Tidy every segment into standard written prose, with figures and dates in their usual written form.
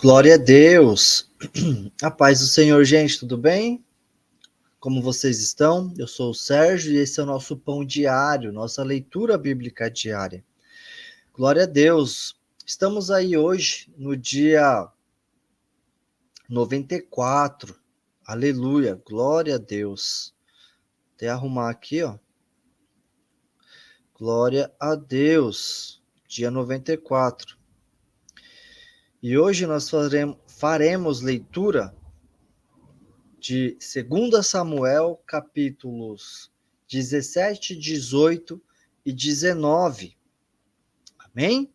Glória a Deus. A paz do Senhor, gente, tudo bem? Como vocês estão? Eu sou o Sérgio e esse é o nosso pão diário, nossa leitura bíblica diária. Glória a Deus. Estamos aí hoje no dia 94. Aleluia. Glória a Deus. Até arrumar aqui, ó. Glória a Deus. Dia 94. E hoje nós faremos leitura de 2 Samuel, capítulos 17, 18 e 19. Amém?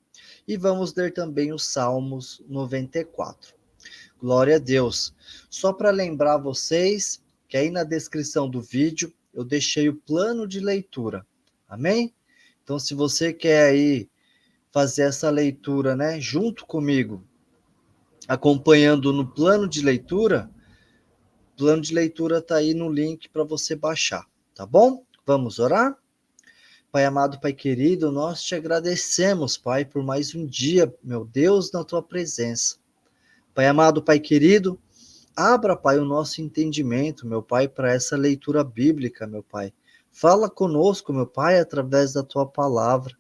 E vamos ler também os Salmos 94. Glória a Deus. Só para lembrar vocês que aí na descrição do vídeo eu deixei o plano de leitura. Amém? Então, se você quer aí fazer essa leitura, né, junto comigo, acompanhando no plano de leitura, o plano de leitura está aí no link para você baixar, tá bom? Vamos orar? Pai amado, Pai querido, nós te agradecemos, Pai, por mais um dia, meu Deus, na tua presença. Pai amado, Pai querido, abra, Pai, o nosso entendimento, meu Pai, para essa leitura bíblica, meu Pai. Fala conosco, meu Pai, através da tua palavra.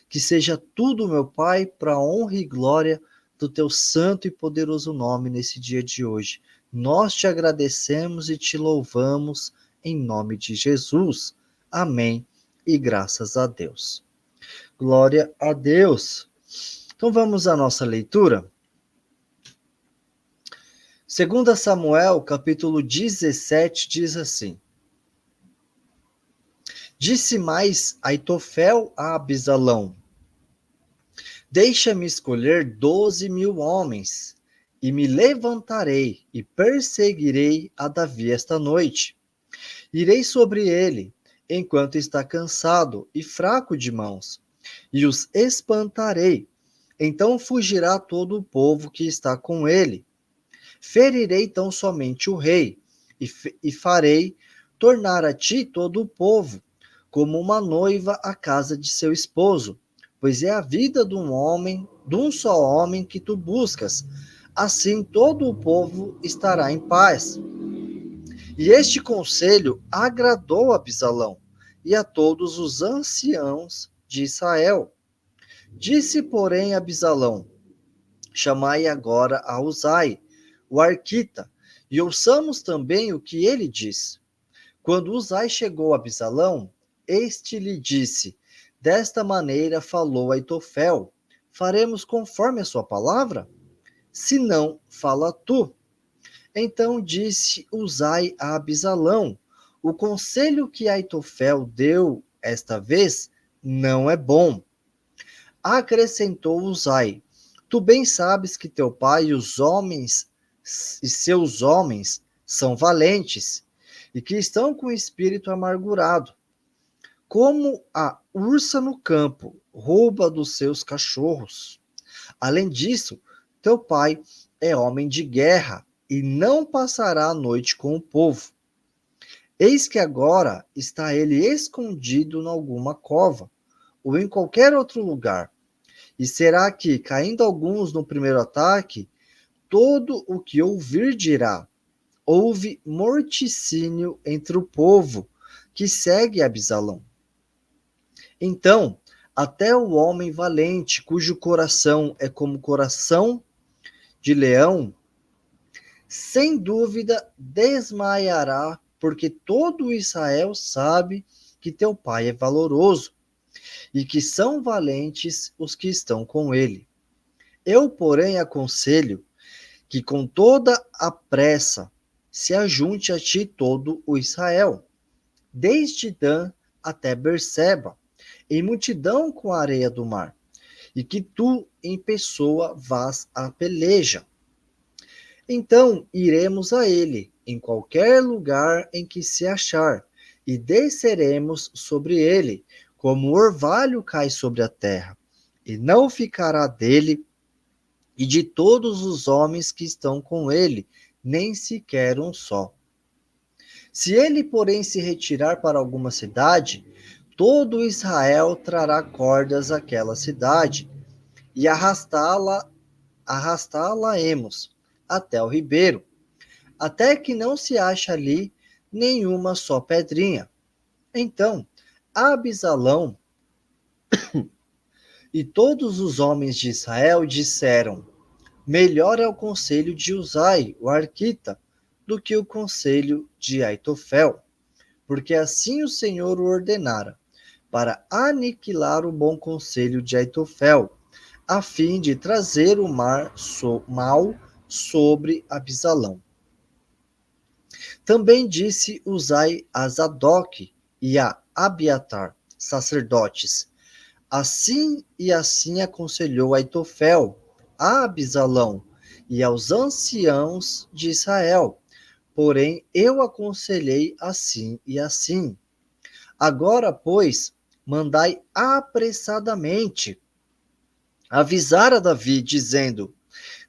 Que seja tudo, meu Pai, para a honra e glória do teu santo e poderoso nome nesse dia de hoje. Nós te agradecemos e te louvamos em nome de Jesus. Amém. E graças a Deus. Glória a Deus. Então vamos à nossa leitura. 2 Samuel, capítulo 17, diz assim: Disse mais Aitofel a Abisalão: Deixa-me escolher 12.000 homens, e me levantarei e perseguirei a Davi esta noite. Irei sobre ele, enquanto está cansado e fraco de mãos, e os espantarei. Então fugirá todo o povo que está com ele. Ferirei tão somente o rei, e farei tornar a ti todo o povo, como uma noiva à casa de seu esposo, pois é a vida de um homem, de um só homem que tu buscas. Assim todo o povo estará em paz. E este conselho agradou a Absalão e a todos os anciãos de Israel. Disse, porém, Absalão: Chamai agora a Uzai, o arquita, e ouçamos também o que ele diz. Quando Uzai chegou a Absalão, este lhe disse: Desta maneira falou Aitofel: Faremos conforme a sua palavra? Se não, fala tu. Então disse Uzai a Absalão: O conselho que Aitofel deu esta vez não é bom. Acrescentou Uzai: Tu bem sabes que teu pai e os homens e seus homens são valentes e que estão com o espírito amargurado. Como a ursa no campo rouba dos seus cachorros. Além disso, teu pai é homem de guerra e não passará a noite com o povo. Eis que agora está ele escondido em alguma cova, ou em qualquer outro lugar. E será que, caindo alguns no primeiro ataque, todo o que ouvir dirá: houve morticínio entre o povo que segue Absalão. Então, até o homem valente, cujo coração é como coração de leão, sem dúvida desmaiará, porque todo Israel sabe que teu pai é valoroso e que são valentes os que estão com ele. Eu, porém, aconselho que com toda a pressa se ajunte a ti todo o Israel, desde Dan até Berseba, em multidão com a areia do mar, e que tu em pessoa vás à peleja. Então iremos a ele, em qualquer lugar em que se achar, e desceremos sobre ele, como o orvalho cai sobre a terra, e não ficará dele e de todos os homens que estão com ele, nem sequer um só. Se ele, porém, se retirar para alguma cidade, todo Israel trará cordas àquela cidade, e arrastá-la arrastá-la-emos até o ribeiro, até que não se ache ali nenhuma só pedrinha. Então Abisalão e todos os homens de Israel disseram: melhor é o conselho de Uzai, o arquita, do que o conselho de Aitofel, porque assim o Senhor o ordenara, para aniquilar o bom conselho de Aitofel, a fim de trazer o mal sobre Abisalão. Também disse Uzai a Zadok e a Abiatar, sacerdotes: assim e assim aconselhou Aitofel a Abisalão e aos anciãos de Israel. Porém, eu aconselhei assim e assim. Agora, pois, mandai apressadamente avisar a Davi, dizendo: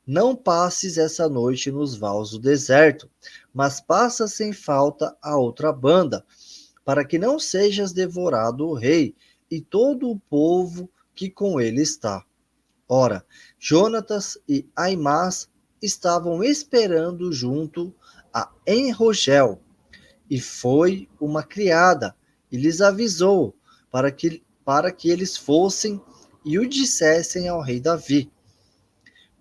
não passes essa noite nos vales do deserto, mas passa sem falta a outra banda, para que não sejas devorado o rei e todo o povo que com ele está. Ora, Jonatas e Aimás estavam esperando junto a Enrogel, e foi uma criada, e lhes avisou para que eles fossem e o dissessem ao rei Davi,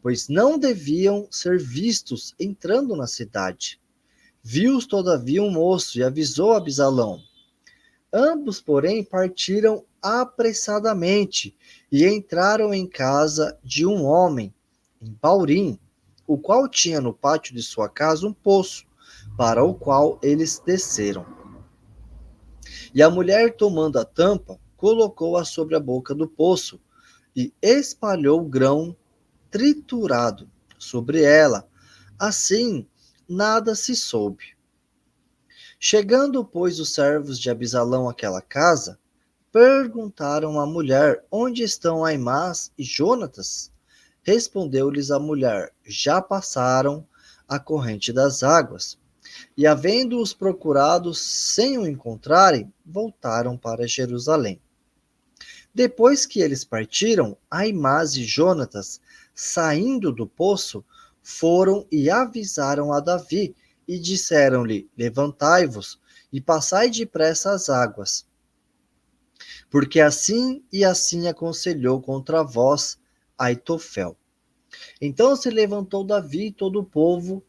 pois não deviam ser vistos entrando na cidade. Viu-os todavia um moço e avisou Abisalão. Ambos, porém, partiram apressadamente e entraram em casa de um homem, em Baurim, o qual tinha no pátio de sua casa um poço, para o qual eles desceram. E a mulher, tomando a tampa, colocou-a sobre a boca do poço e espalhou grão triturado sobre ela. Assim, nada se soube. Chegando, pois, os servos de Abisalão àquela casa, perguntaram à mulher: onde estão Aimás e Jonatas? Respondeu-lhes a mulher: já passaram a corrente das águas. E havendo-os procurado sem o encontrarem, voltaram para Jerusalém. Depois que eles partiram, Aimás e Jonatas, saindo do poço, foram e avisaram a Davi, e disseram-lhe: levantai-vos e passai depressa as águas, porque assim e assim aconselhou contra vós Aitofel. Então se levantou Davi e todo o povo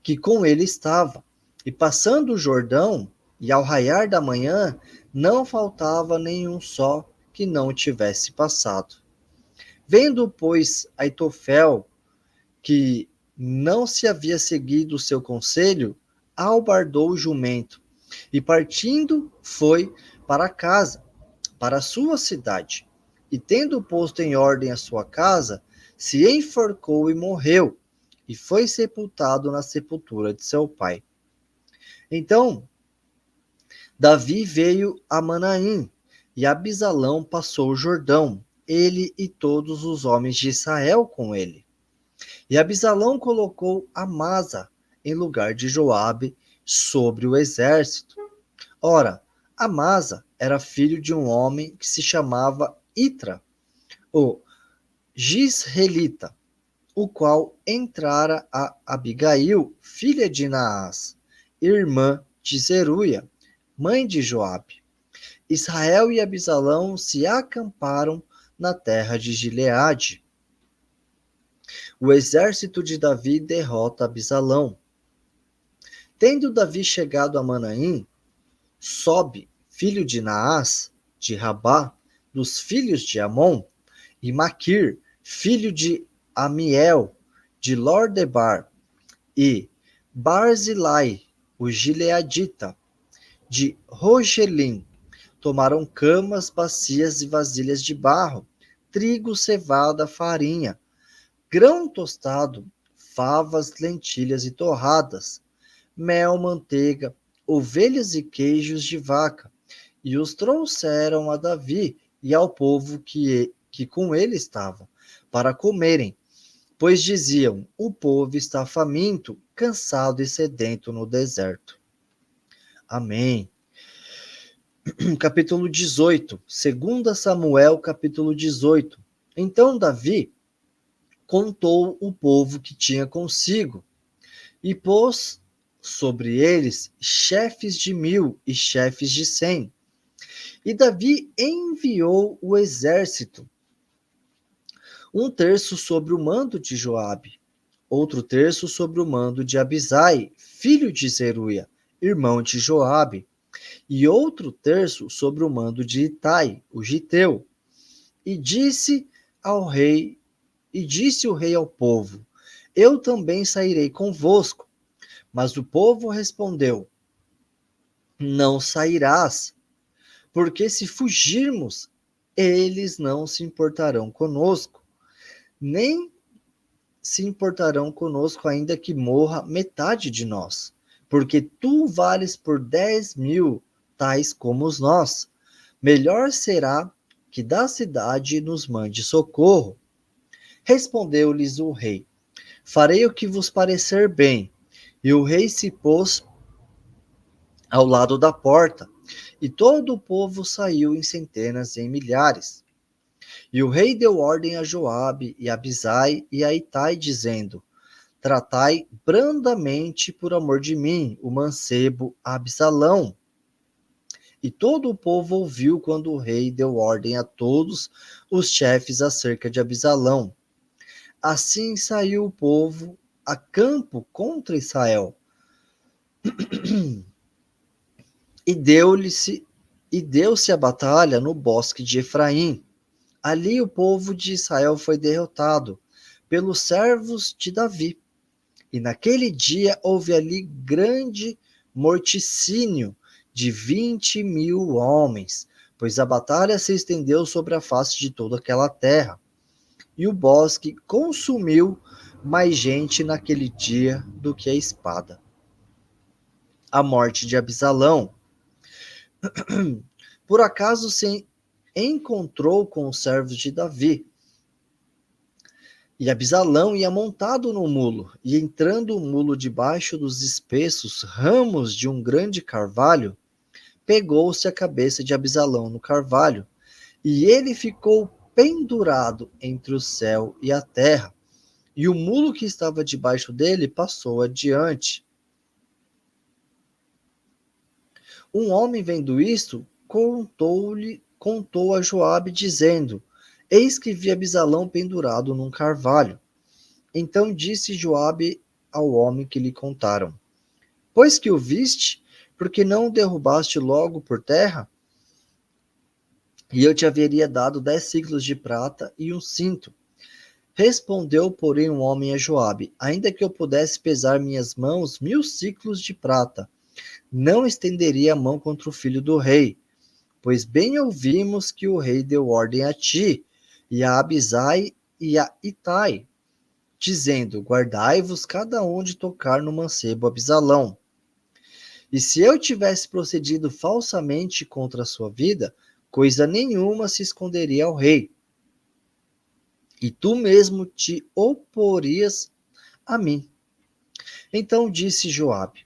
que com ele estava, e passando o Jordão, e ao raiar da manhã, não faltava nenhum só que não tivesse passado. Vendo, pois, Aitofel que não se havia seguido o seu conselho, albardou o jumento, e partindo foi para casa, para a sua cidade, e tendo posto em ordem a sua casa, se enforcou e morreu, e foi sepultado na sepultura de seu pai. Então Davi veio a Manaim, e Abisalão passou o Jordão, ele e todos os homens de Israel com ele. E Abisalão colocou Amasa em lugar de Joabe sobre o exército. Ora, Amasa era filho de um homem que se chamava Itra, o Gisrelita, o qual entrara a Abigail, filha de Naás, irmã de Zeruia, mãe de Joabe. Israel e Abisalão se acamparam na terra de Gileade. O exército de Davi derrota Abisalão. Tendo Davi chegado a Manaim, Sobe, filho de Naás, de Rabá, dos filhos de Amon, e Maquir, filho de Amiel, de Lordebar, e Barzilai, o gileadita, de Rogelim, tomaram camas, bacias e vasilhas de barro, trigo, cevada, farinha, grão tostado, favas, lentilhas e torradas, mel, manteiga, ovelhas e queijos de vaca, e os trouxeram a Davi e ao povo que com ele estava, para comerem, pois diziam: o povo está faminto, cansado e sedento no deserto. Amém. Capítulo 18, 2 Samuel, capítulo 18. Então Davi contou o povo que tinha consigo, e pôs sobre eles chefes de 1000 e chefes de 100. E Davi enviou o exército, um terço sobre o mando de Joabe, outro terço sobre o mando de Abisai, filho de Zeruia, irmão de Joabe, e outro terço sobre o mando de Itai, o giteu. E disse o rei ao povo: Eu também sairei convosco. Mas o povo respondeu: Não sairás, porque se fugirmos, eles não se importarão conosco, nem se importarão conosco, ainda que morra metade de nós, porque tu vales por 10.000, tais como nós. Melhor será que da cidade nos mande socorro. Respondeu-lhes o rei: Farei o que vos parecer bem. E o rei se pôs ao lado da porta, e todo o povo saiu em centenas e em milhares. E o rei deu ordem a Joabe e a Abisai e a Itai, dizendo: Tratai brandamente por amor de mim o mancebo Absalão. E todo o povo ouviu quando o rei deu ordem a todos os chefes acerca de Absalão. Assim saiu o povo a campo contra Israel, e deu-se a batalha no bosque de Efraim. Ali o povo de Israel foi derrotado pelos servos de Davi. E naquele dia houve ali grande morticínio de 20.000 homens, pois a batalha se estendeu sobre a face de toda aquela terra. E o bosque consumiu mais gente naquele dia do que a espada. A morte de Absalão. Por acaso se encontrou com os servos de Davi. E Absalão ia montado no mulo, e entrando o mulo debaixo dos espessos ramos de um grande carvalho, pegou-se a cabeça de Absalão no carvalho, e ele ficou pendurado entre o céu e a terra, e o mulo que estava debaixo dele passou adiante. Um homem vendo isto, contou a Joabe, dizendo: Eis que vi Absalão pendurado num carvalho. Então disse Joabe ao homem que lhe contaram: Pois que o viste, porque não o derrubaste logo por terra? E eu te haveria dado 10 siclos de prata e um cinto. Respondeu, porém, um homem a Joabe: Ainda que eu pudesse pesar minhas mãos 1.000 siclos de prata, não estenderia a mão contra o filho do rei. Pois bem ouvimos que o rei deu ordem a ti, e a Abisai e a Itai, dizendo: Guardai-vos cada um de tocar no mancebo Absalão. E se eu tivesse procedido falsamente contra a sua vida, coisa nenhuma se esconderia ao rei. E tu mesmo te oporias a mim. Então disse Joabe: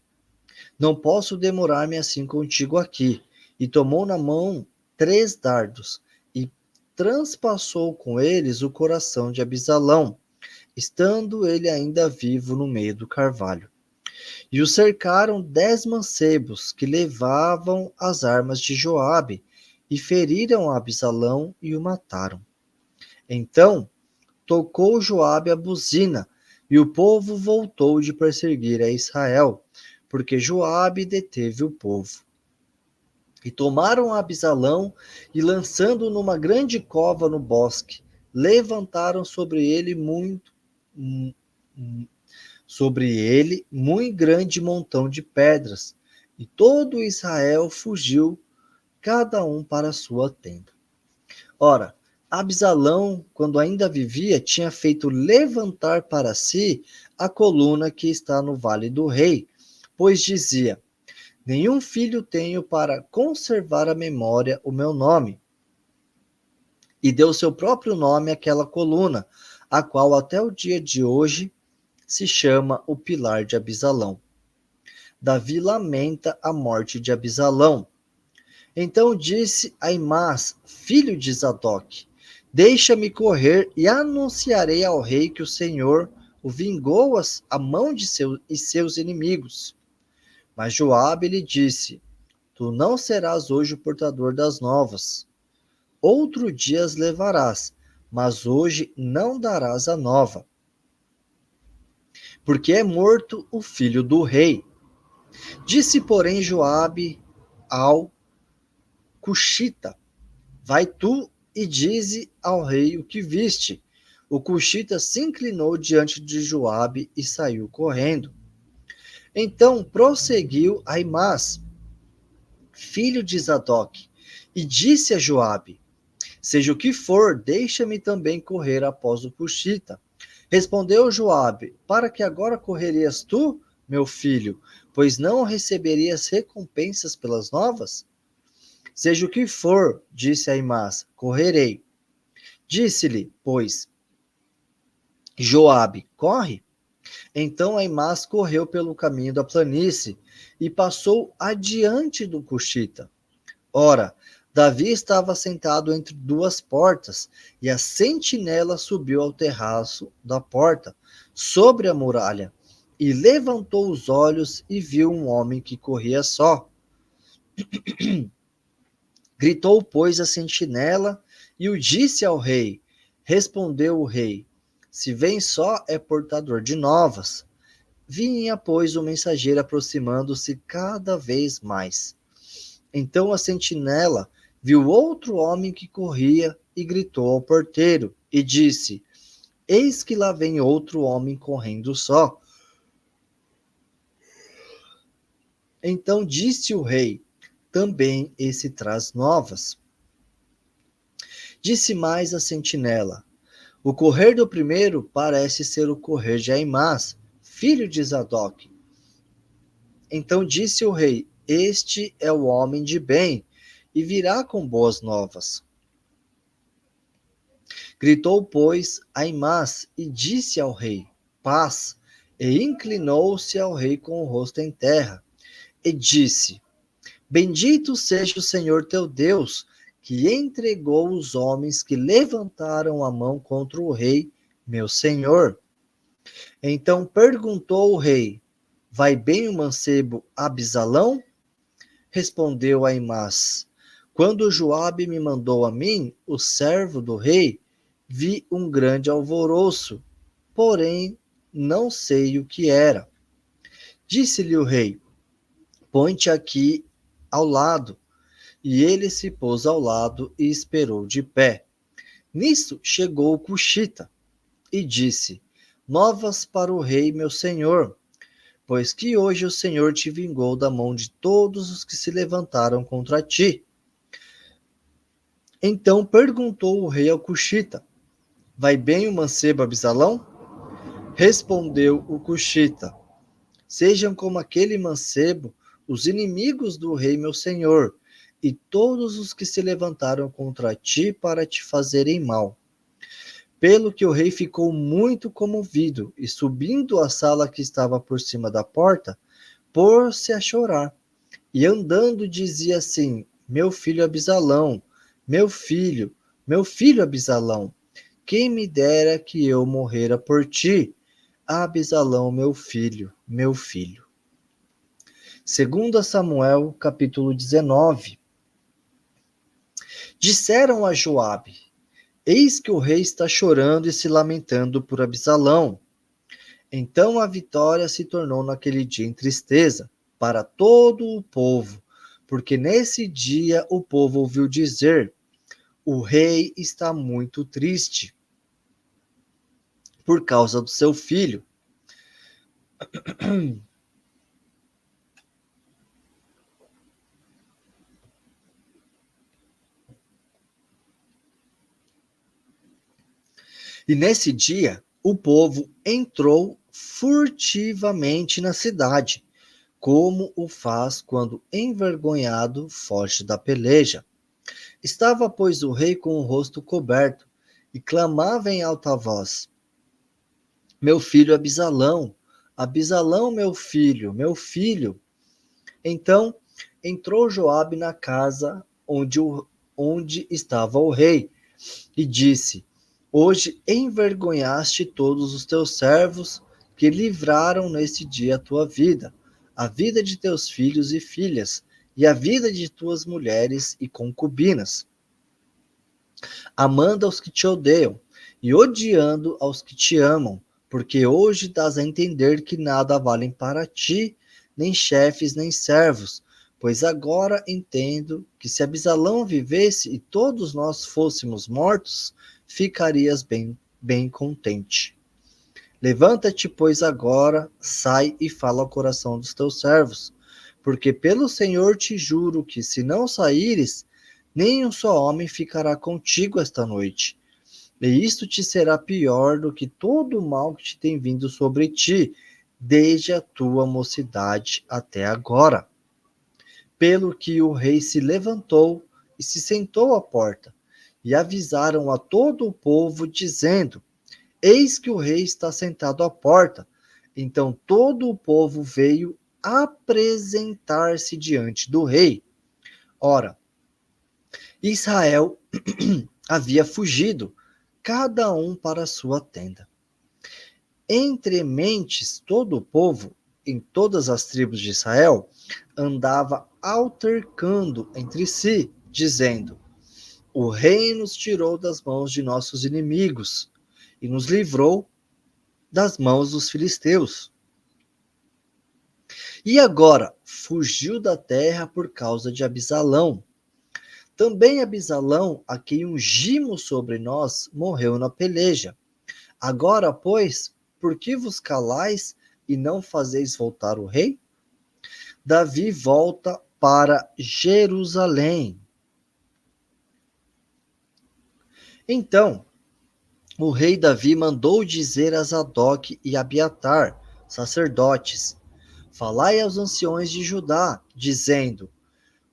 Não posso demorar-me assim contigo aqui. E tomou na mão 3 dardos, e transpassou com eles o coração de Absalão, estando ele ainda vivo no meio do carvalho. E o cercaram 10 mancebos, que levavam as armas de Joabe, e feriram Absalão e o mataram. Então tocou Joabe a buzina, e o povo voltou de perseguir a Israel, porque Joabe deteve o povo. E tomaram Absalão, e lançando-o numa grande cova no bosque, levantaram sobre ele muito grande montão de pedras, e todo Israel fugiu, cada um para a sua tenda. Ora, Absalão, quando ainda vivia, tinha feito levantar para si a coluna que está no vale do rei, pois dizia: Nenhum filho tenho para conservar a memória o meu nome. E deu seu próprio nome àquela coluna, a qual até o dia de hoje se chama o Pilar de Absalão. Davi lamenta a morte de Absalão. Então disse Aimás, filho de Zadok: Deixa-me correr e anunciarei ao rei que o Senhor o vingou a mão de seus inimigos. Mas Joabe lhe disse: Tu não serás hoje o portador das novas. Outro dia as levarás, mas hoje não darás a nova. Porque é morto o filho do rei. Disse, porém, Joabe ao Cuxita: Vai tu e dize ao rei o que viste. O Cuxita se inclinou diante de Joabe e saiu correndo. Então prosseguiu Aimás, filho de Zadok, e disse a Joabe: Seja o que for, deixa-me também correr após o Cuxita. Respondeu Joabe: Para que agora correrias tu, meu filho, pois não receberias recompensas pelas novas? Seja o que for, disse Aimás, correrei. Disse-lhe, pois, Joabe: Corre. Então Aimás correu pelo caminho da planície e passou adiante do Cuxita. Ora, Davi estava sentado entre duas portas, e a sentinela subiu ao terraço da porta, sobre a muralha, e levantou os olhos e viu um homem que corria só. Gritou, pois, a sentinela e o disse ao rei. Respondeu o rei: Se vem só, é portador de novas. Vinha, pois, o mensageiro aproximando-se cada vez mais. Então a sentinela viu outro homem que corria e gritou ao porteiro e disse: Eis que lá vem outro homem correndo só. Então disse o rei: Também esse traz novas. Disse mais a sentinela: O correr do primeiro parece ser o correr de Aimás, filho de Zadok. Então disse o rei: Este é o homem de bem, e virá com boas novas. Gritou, pois, Aimás e disse ao rei: Paz. E inclinou-se ao rei com o rosto em terra, e disse: Bendito seja o Senhor teu Deus, que entregou os homens que levantaram a mão contra o rei, meu senhor. Então perguntou o rei: Vai bem o mancebo Abisalão? Respondeu Aimás: Quando Joabe me mandou a mim, o servo do rei, vi um grande alvoroço, porém não sei o que era. Disse-lhe o rei: Põe-te aqui ao lado. E ele se pôs ao lado e esperou de pé. Nisso chegou o Cuxita e disse: Novas para o rei, meu senhor, pois que hoje o Senhor te vingou da mão de todos os que se levantaram contra ti. Então perguntou o rei ao Cuxita: Vai bem o mancebo Abisalão? Respondeu o Cuxita: Sejam como aquele mancebo os inimigos do rei meu senhor, e todos os que se levantaram contra ti para te fazerem mal. Pelo que o rei ficou muito comovido, e subindo à sala que estava por cima da porta, pôs-se a chorar. E andando dizia assim: Meu filho Abisalão, meu filho Abisalão, quem me dera que eu morrera por ti, Abisalão, meu filho, meu filho. 2 Samuel, capítulo 19. Disseram a Joabe: Eis que o rei está chorando e se lamentando por Abisalão. Então a vitória se tornou naquele dia em tristeza para todo o povo, porque nesse dia o povo ouviu dizer: O rei está muito triste por causa do seu filho. E nesse dia, o povo entrou furtivamente na cidade, como o faz quando envergonhado foge da peleja. Estava, pois, o rei com o rosto coberto e clamava em alta voz: Meu filho Abisalão, Abisalão, meu filho, meu filho. Então entrou Joabe na casa onde estava o rei, e disse: Hoje envergonhaste todos os teus servos que livraram neste dia a tua vida, a vida de teus filhos e filhas, e a vida de tuas mulheres e concubinas, amando aos que te odeiam e odiando aos que te amam, porque hoje dás a entender que nada valem para ti, nem chefes, nem servos. Pois agora entendo que se Abisalão vivesse e todos nós fôssemos mortos, ficarias bem contente. Levanta-te, pois, agora, sai e fala ao coração dos teus servos, porque pelo Senhor te juro que, se não saíres, nem um só homem ficará contigo esta noite. E isto te será pior do que todo o mal que te tem vindo sobre ti, desde a tua mocidade até agora. Pelo que o rei se levantou e se sentou à porta, e avisaram a todo o povo, dizendo: Eis que o rei está sentado à porta. Então todo o povo veio apresentar-se diante do rei. Ora, Israel havia fugido, cada um para a sua tenda. Entre mentes, todo o povo, em todas as tribos de Israel, andava altercando entre si, dizendo: O rei nos tirou das mãos de nossos inimigos e nos livrou das mãos dos filisteus. E agora fugiu da terra por causa de Abisalão. Também Abisalão, a quem ungimos sobre nós, morreu na peleja. Agora, pois, por que vos calais e não fazeis voltar o rei? Davi volta para Jerusalém. Então, o rei Davi mandou dizer a Zadok e Abiatar, sacerdotes: Falai aos anciões de Judá, dizendo: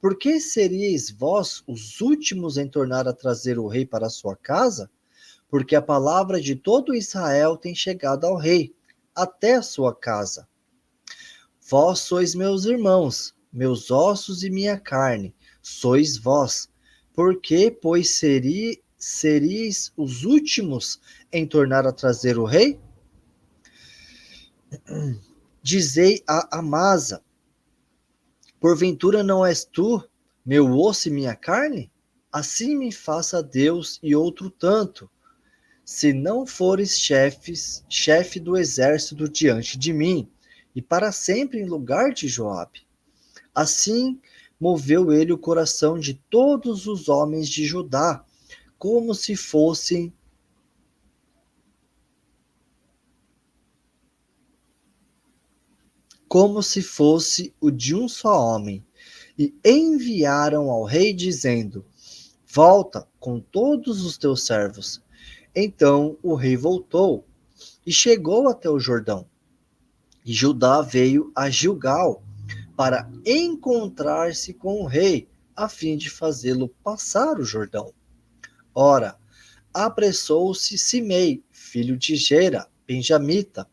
Por que seríeis vós os últimos em tornar a trazer o rei para a sua casa? Porque a palavra de todo Israel tem chegado ao rei, até a sua casa. Vós sois meus irmãos, meus ossos e minha carne, sois vós. Porque, pois, seríeis os últimos em tornar a trazer o rei? Dizei a Amasa: Porventura não és tu, meu osso e minha carne? Assim me faça Deus e outro tanto, se não fores chefe do exército diante de mim, e para sempre em lugar de Joabe. Assim moveu ele o coração de todos os homens de Judá, como se fossem como se fosse o de um só homem, e enviaram ao rei dizendo: Volta com todos os teus servos. Então o rei voltou e chegou até o Jordão. E Judá veio a Gilgal para encontrar-se com o rei, a fim de fazê-lo passar o Jordão. Ora, apressou-se Simei, filho de Gera, benjamita,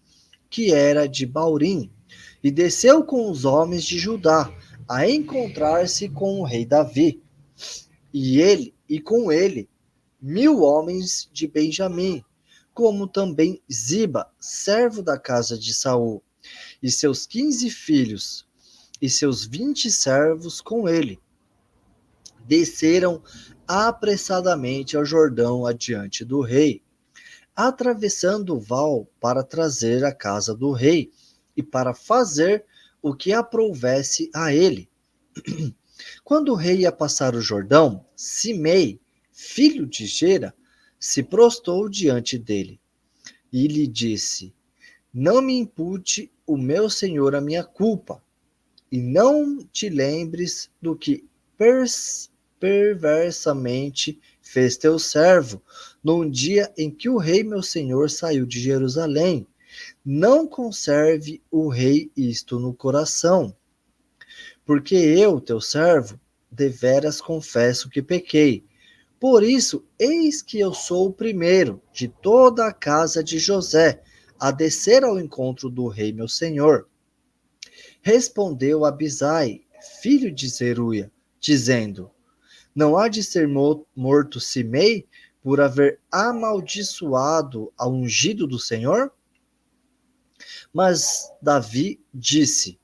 que era de Baurim, e desceu com os homens de Judá a encontrar-se com o rei Davi. E com ele 1.000 homens de Benjamim, como também Ziba, servo da casa de Saul, e seus 15 filhos, e seus 20 servos com ele. Desceram apressadamente ao Jordão adiante do rei, atravessando o val para trazer a casa do rei, e para fazer o que aprouvesse a ele. Quando o rei ia passar o Jordão, Simei, filho de Gera, se prostrou diante dele e lhe disse: Não me impute o meu senhor a minha culpa, e não te lembres do que perversamente fez teu servo, num dia em que o rei meu senhor saiu de Jerusalém. Não conserve o rei isto no coração, porque eu, teu servo, deveras confesso que pequei. Por isso, eis que eu sou o primeiro de toda a casa de José a descer ao encontro do rei meu senhor. Respondeu Abisai, filho de Zeruia, dizendo: Não há de ser morto Simei, por haver amaldiçoado ao ungido do Senhor? Mas Davi disse: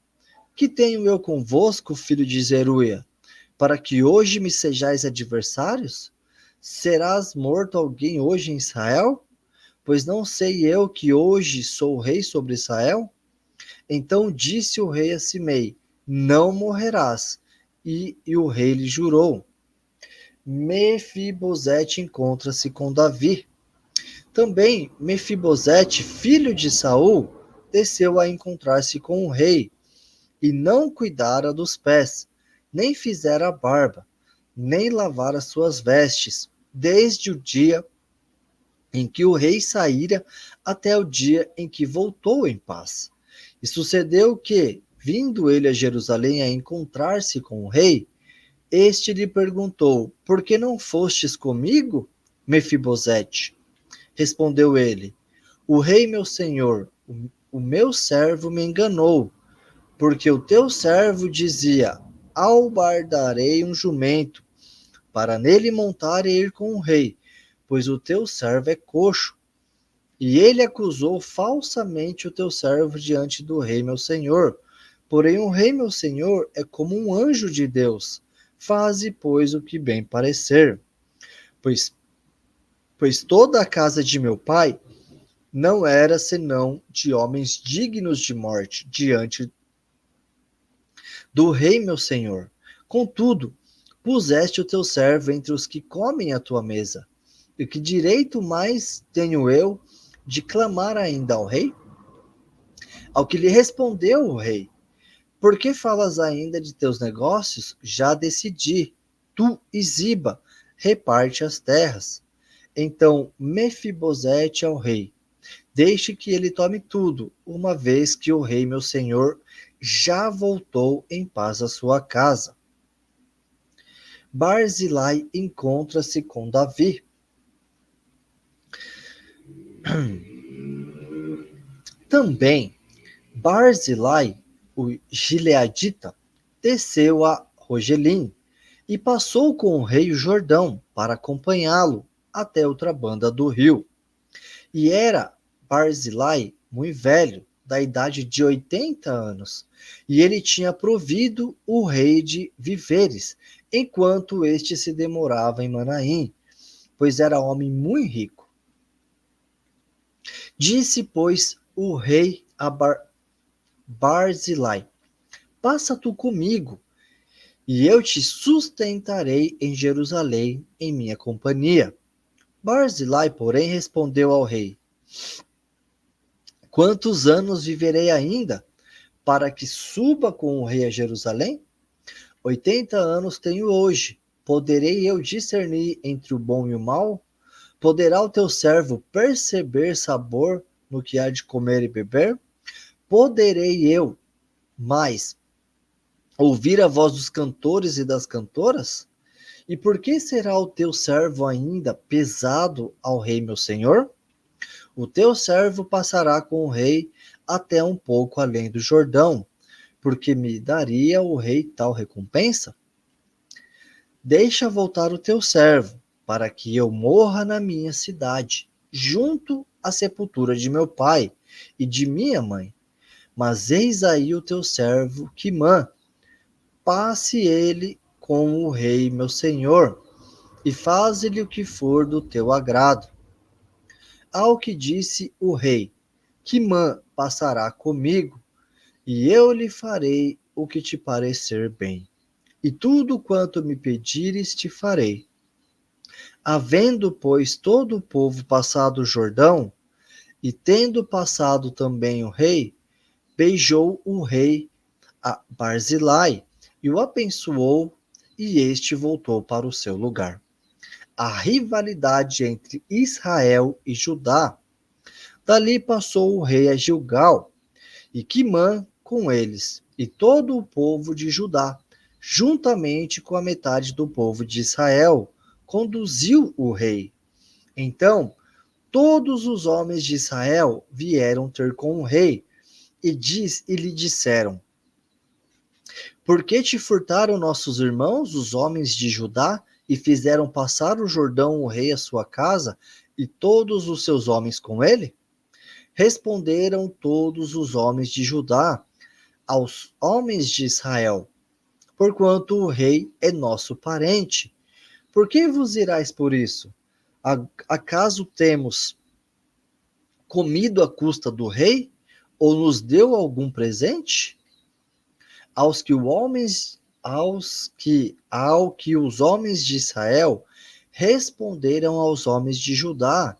Que tenho eu convosco, filho de Zeruia, para que hoje me sejais adversários? Serás morto alguém hoje em Israel? Pois não sei eu que hoje sou rei sobre Israel? Então disse o rei a Simei: Não morrerás. E o rei lhe jurou. Mefibosete encontra-se com Davi. Também Mefibosete, filho de Saul, desceu a encontrar-se com o rei, e não cuidara dos pés, nem fizera a barba, nem lavara suas vestes, desde o dia em que o rei saíra até o dia em que voltou em paz. E sucedeu que, vindo ele a Jerusalém a encontrar-se com o rei, este lhe perguntou: Por que não fostes comigo, Mefibosete? Respondeu ele: O rei meu senhor, o meu servo me enganou, porque o teu servo dizia: Albardarei um jumento, para nele montar e ir com o rei, pois o teu servo é coxo. E ele acusou falsamente o teu servo diante do rei meu senhor. Porém, o rei meu senhor é como um anjo de Deus. Faze, pois, o que bem parecer. Pois, pois toda a casa de meu pai não era senão de homens dignos de morte diante do rei meu senhor. Contudo, puseste o teu servo entre os que comem a tua mesa. E que direito mais tenho eu de clamar ainda ao rei? Ao que lhe respondeu o rei: Por que falas ainda de teus negócios? Já decidi. Tu e Ziba reparte as terras. Então Mefibosete ao rei: Deixe que ele tome tudo, uma vez que o rei meu senhor já voltou em paz à sua casa. Barzilai encontra-se com Davi. Também Barzilai, o gileadita, desceu a Rogelim e passou com o rei o Jordão para acompanhá-lo até outra banda do rio. E era Barzilai muito velho, da idade de 80 anos, e ele tinha provido o rei de víveres, enquanto este se demorava em Manaim, pois era homem muito rico. Disse, pois, o rei a Barzilai: Passa tu comigo, e eu te sustentarei em Jerusalém em minha companhia. Barzilai, porém, respondeu ao rei: Quantos anos viverei ainda, para que suba com o rei a Jerusalém? 80 anos tenho hoje. Poderei eu discernir entre o bom e o mal? Poderá o teu servo perceber sabor no que há de comer e beber? Poderei eu, mais, ouvir a voz dos cantores e das cantoras? E por que será o teu servo ainda pesado ao rei meu senhor? O teu servo passará com o rei até um pouco além do Jordão, porque me daria o rei tal recompensa? Deixa voltar o teu servo, para que eu morra na minha cidade, junto à sepultura de meu pai e de minha mãe. Mas eis aí o teu servo Quimã, passe ele com o rei meu senhor, e faze-lhe o que for do teu agrado. Ao que disse o rei: Quimã passará comigo, e eu lhe farei o que te parecer bem. E tudo quanto me pedires te farei. Havendo, pois, todo o povo passado o Jordão, e tendo passado também o rei, beijou o rei a Barzilai, e o abençoou, e este voltou para o seu lugar. A rivalidade entre Israel e Judá. Dali passou o rei a Gilgal, e Quimã com eles, e todo o povo de Judá, juntamente com a metade do povo de Israel, conduziu o rei. Então, todos os homens de Israel vieram ter com o rei, e lhe disseram: Por que te furtaram nossos irmãos, os homens de Judá, e fizeram passar o Jordão o rei à sua casa e todos os seus homens com ele? Responderam todos os homens de Judá aos homens de Israel: porquanto o rei é nosso parente. Por que vos irais por isso? Acaso temos comido à custa do rei? Ou nos deu algum presente? Ao que os homens de Israel responderam aos homens de Judá: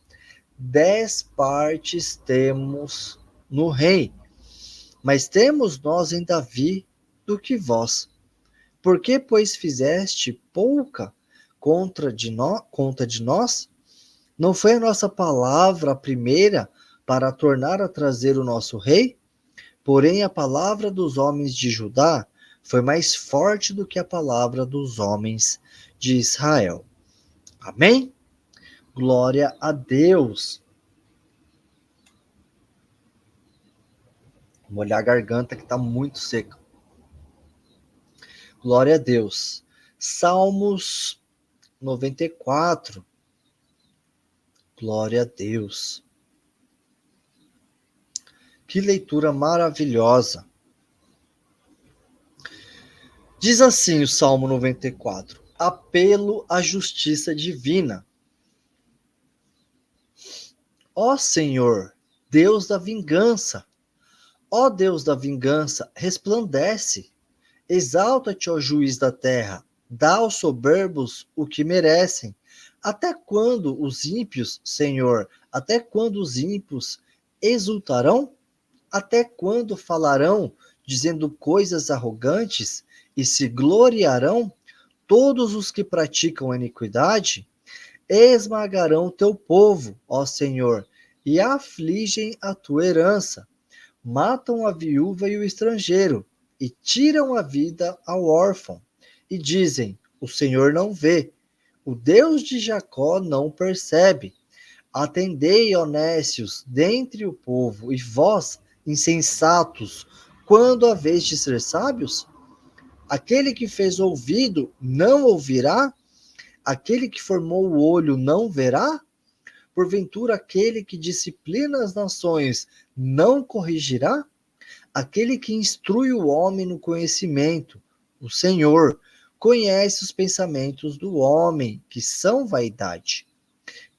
10 partes temos no rei, mas temos nós em Davi do que vós. Por que, pois, fizeste pouca conta de nós? Não foi a nossa palavra a primeira para tornar a trazer o nosso rei? Porém, a palavra dos homens de Judá foi mais forte do que a palavra dos homens de Israel. Amém? Glória a Deus. Vou molhar a garganta que está muito seca. Glória a Deus. Salmos 94. Glória a Deus. Que leitura maravilhosa. Diz assim o Salmo 94: apelo à justiça divina. Ó Senhor, Deus da vingança, ó Deus da vingança, resplandece. Exalta-te, ó juiz da terra, dá aos soberbos o que merecem. Até quando os ímpios, Senhor, até quando os ímpios exultarão? Até quando falarão, dizendo coisas arrogantes, e se gloriarão todos os que praticam a iniquidade? Esmagarão teu povo, ó Senhor, e afligem a tua herança. Matam a viúva e o estrangeiro, e tiram a vida ao órfão. E dizem: o Senhor não vê, o Deus de Jacó não percebe. Atendei, honestos, dentre o povo, e vós, insensatos, quando haveis de ser sábios? Aquele que fez ouvido não ouvirá? Aquele que formou o olho não verá? Porventura aquele que disciplina as nações não corrigirá? Aquele que instrui o homem no conhecimento, o Senhor, conhece os pensamentos do homem, que são vaidade.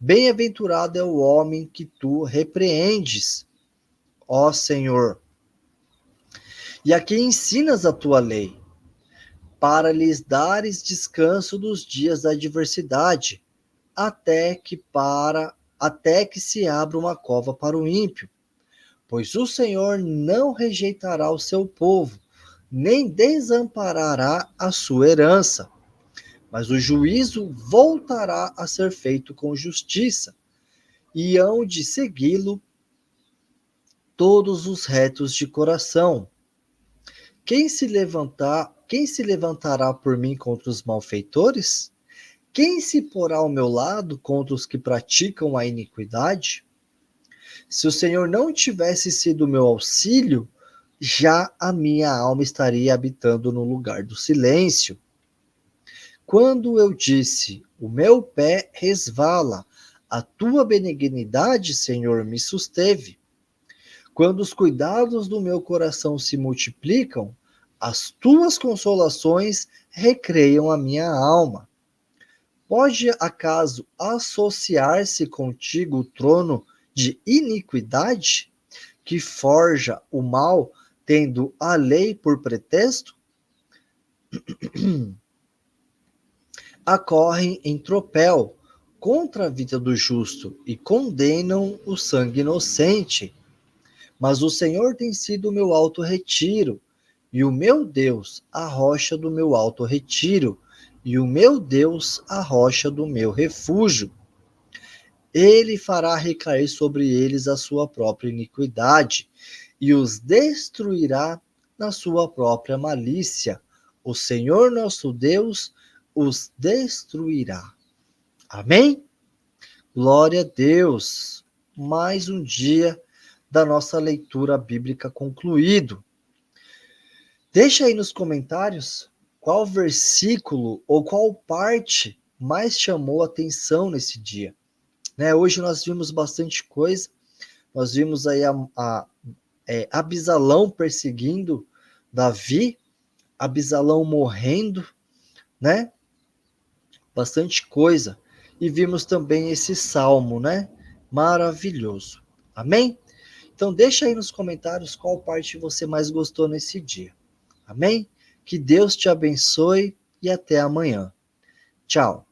Bem-aventurado é o homem que tu repreendes, ó Senhor, e a quem ensinas a tua lei, para lhes dares descanso dos dias da adversidade, até que se abra uma cova para o ímpio. Pois o Senhor não rejeitará o seu povo, nem desamparará a sua herança. Mas o juízo voltará a ser feito com justiça, e hão de segui-lo todos os retos de coração. Quem se levantará por mim contra os malfeitores? Quem se porá ao meu lado contra os que praticam a iniquidade? Se o Senhor não tivesse sido meu auxílio, já a minha alma estaria habitando no lugar do silêncio. Quando eu disse: o meu pé resvala, a tua benignidade, Senhor, me susteve. Quando os cuidados do meu coração se multiplicam, as tuas consolações recreiam a minha alma. Pode acaso associar-se contigo o trono de iniquidade, que forja o mal, tendo a lei por pretexto? Acorrem em tropel contra a vida do justo e condenam o sangue inocente. Mas o Senhor tem sido o meu alto retiro, e o meu Deus, a rocha do meu alto retiro, e o meu Deus, a rocha do meu refúgio. Ele fará recair sobre eles a sua própria iniquidade, e os destruirá na sua própria malícia. O Senhor nosso Deus os destruirá. Amém? Glória a Deus. Mais um dia da nossa leitura bíblica concluído. Deixa aí nos comentários qual versículo ou qual parte mais chamou atenção nesse dia, né? Hoje nós vimos bastante coisa, nós vimos aí Abisalão perseguindo Davi, Abisalão morrendo, né? Bastante coisa. E vimos também esse salmo, né? Maravilhoso. Amém? Então deixa aí nos comentários qual parte você mais gostou nesse dia. Amém? Que Deus te abençoe e até amanhã. Tchau.